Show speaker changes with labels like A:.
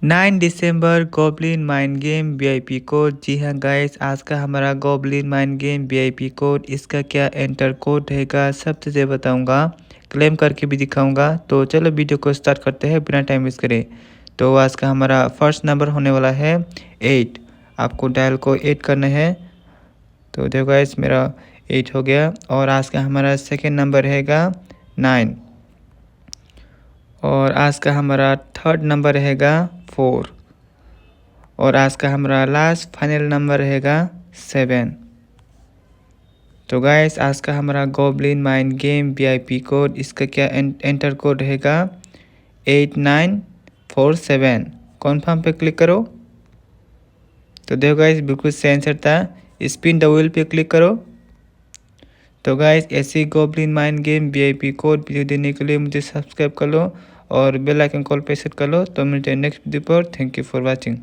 A: 9 दिसंबर goblin mind game VIP code. जी हाँ गाइस, आज का हमारा goblin mind game VIP code, इसका क्या एंटर कोड रहेगा सब चीज़ें बताऊंगा, क्लेम करके भी दिखाऊंगा। तो चलो वीडियो को स्टार्ट करते हैं बिना टाइम वेस्ट करें। तो आज का हमारा फर्स्ट नंबर होने वाला है 8। आपको डायल को 8 करना है। तो देखो गाइस, मेरा 8 हो गया। और आज का हमारा सेकेंड नंबर रहेगा 9। और आज का हमारा थर्ड नंबर रहेगा 4। और आज का हमारा लास्ट फाइनल नंबर रहेगा 7। तो गाइस, आज का हमारा goblin mind game VIP code, इसका क्या एंटर कोड रहेगा 8947। कॉन्फर्म पे क्लिक करो। तो देखो गाइस, बिल्कुल सही आंसर था। स्पिन द व्हील पे क्लिक करो। तो गाइस, ऐसे goblin mind game VIP code video देने के लिए मुझे सब्सक्राइब कर लो और बेल आइकन कॉल पे सेट कर लो। तो मिलते हैं नेक्स्ट वीडियो पर। Thank you for watching.